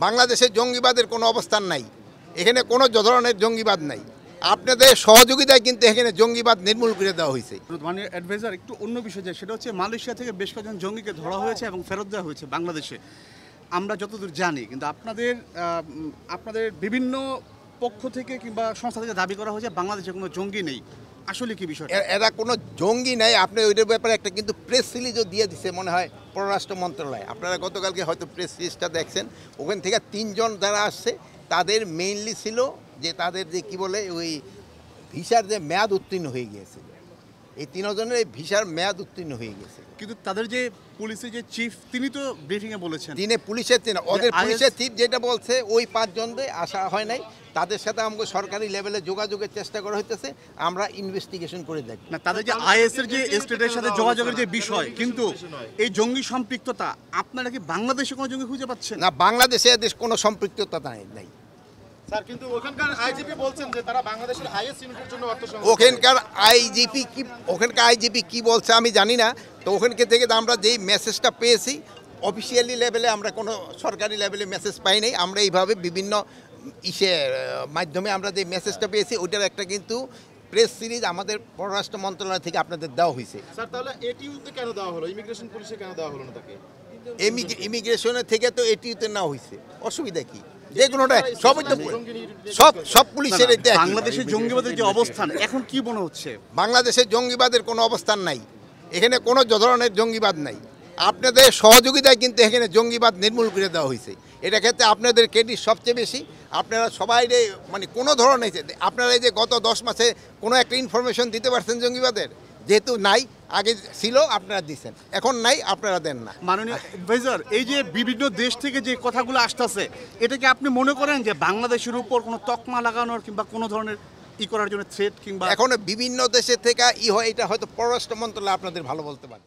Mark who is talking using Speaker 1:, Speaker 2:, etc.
Speaker 1: বাংলাদেশে জঙ্গিবাদের কোনো অবস্থান নাই, এখানে কোনো ধরনের জঙ্গিবাদ নাই। আপনাদের সহযোগিতায় কিন্তু এখানে জঙ্গিবাদ নির্মূল করে দেওয়া হয়েছে।
Speaker 2: মানে অ্যাডভাইজার একটু অন্য বিষয়, সেটা হচ্ছে মালয়েশিয়া থেকে বেশ কয়েকজন জঙ্গিকে ধরা হয়েছে এবং ফেরত দেওয়া হয়েছে বাংলাদেশে, আমরা যতদূর জানি। কিন্তু আপনাদের বিভিন্ন পক্ষ থেকে কিংবা সংস্থা থেকে দাবি করা হয়েছে বাংলাদেশে কোনো জঙ্গি নেই। আসলে কি বিষয়?
Speaker 1: এরা কোনো জঙ্গি নাই। আপনি ওইটার ব্যাপারে একটা কিন্তু প্রেস রিলিজও দিয়ে দিছে মনে হয় পররাষ্ট্র মন্ত্রণালয়। আপনারা গতকালকে হয়তো প্রেস রিলিজটা দেখছেন। ওখান থেকে 3 জন যারা আসছে তাদের মেইনলি ছিল যে তাদের যে কি বলে ওই ভিসার যে মেয়াদ উত্তীর্ণ হয়ে গিয়েছিল। এই 3 জনের এই ভিসার মেয়াদ উত্তীর্ণ হয়ে গেছে।
Speaker 2: কিন্তু তাদের যে পুলিশের যে চিফ, তিনি তো ব্রিফিংয়ে বলেছেন,
Speaker 1: তিনি পুলিশের ওদের পুলিশের চিফ যেটা বলছে ওই 5 জনদের আসা হয় নাই, তাদের সাথে আমাকে সরকারি লেভেলে যোগাযোগের চেষ্টা করা হইতেছে, আমরা ইনভেস্টিগেশন করে দেখি।
Speaker 2: না তাদের যে আইএস এর যে স্টেটের সাথে যোগাযোগের যে বিষয়, কিন্তু এই জঙ্গি সম্পৃক্ততা, আপনারা কি বাংলাদেশে কোনো জঙ্গি খুঁজে পাচ্ছেন?
Speaker 1: না, বাংলাদেশে এদের কোনো সম্পৃক্ততা নাই।
Speaker 3: স্যার, কিন্তু ওখানকার আইজিপি বলছেন যে তারা বাংলাদেশের আইএস ইউনিটের জন্য অর্থ সংগ্রহ।
Speaker 1: ওখানকার আইজিপি কি বলছে আমি জানি না। তো ওখানকে থেকে আমরা যেই মেসেজটা পেয়েছি অফিসিয়ালি লেভেলে, আমরা কোনো সরকারি লেভেলে মেসেজ পাই নাই। আমরা এইভাবে বিভিন্ন মাধ্যমে আমরা যে মেসেজটা পেয়েছি ওইটার একটা কিন্তু প্রেস সিরিজ আমাদের পররাষ্ট্র মন্ত্রণালয় থেকে আপনাদের দেওয়া হয়েছে।
Speaker 3: স্যার, তাহলে এটিইউতে কেন দেওয়া হলো, ইমিগ্রেশন পুলিশে কেন দেওয়া হলো না তাকে?
Speaker 1: ইমিগ্রেশনের থেকে তো এটিইউতে নেওয়া হয়েছে, অসুবিধা কি? যে কোনোটা সবই তো সব পুলিশের।
Speaker 2: বাংলাদেশের জঙ্গিবাদের যে অবস্থান এখন কি মনে হচ্ছে?
Speaker 1: বাংলাদেশের জঙ্গিবাদের কোনো অবস্থান নাই, এখানে কোনো ধরনের জঙ্গিবাদ নাই। আপনাদের সহযোগিতায় কিন্তু এখানে জঙ্গিবাদ নির্মূল করে দেওয়া হয়েছে। এটা ক্ষেত্রে আপনাদের ক্রেডিট সবচেয়ে বেশি। আপনারা সবাই মানে কোনো ধরনের আপনারা এই যে গত 10 মাসে কোনো একটা ইনফরমেশন দিতে পারছেন জঙ্গিবাদের? যেহেতু নাই, আগে ছিল আপনারা দিচ্ছেন, এখন নাই আপনারা দেন না।
Speaker 2: মাননীয় অ্যাডভাইজার, এই যে বিভিন্ন দেশ থেকে যে কথাগুলো আসতেছে, এটা কি আপনি মনে করেন যে বাংলাদেশের উপর কোনো তকমা লাগানোর কিংবা কোনো ধরনের করার জন্য থ্রেট, কিংবা
Speaker 1: এখন বিভিন্ন দেশের থেকে হয়, এটা হয়তো পররাষ্ট্র মন্ত্রণালয় আপনাদের ভালো বলতে পারে।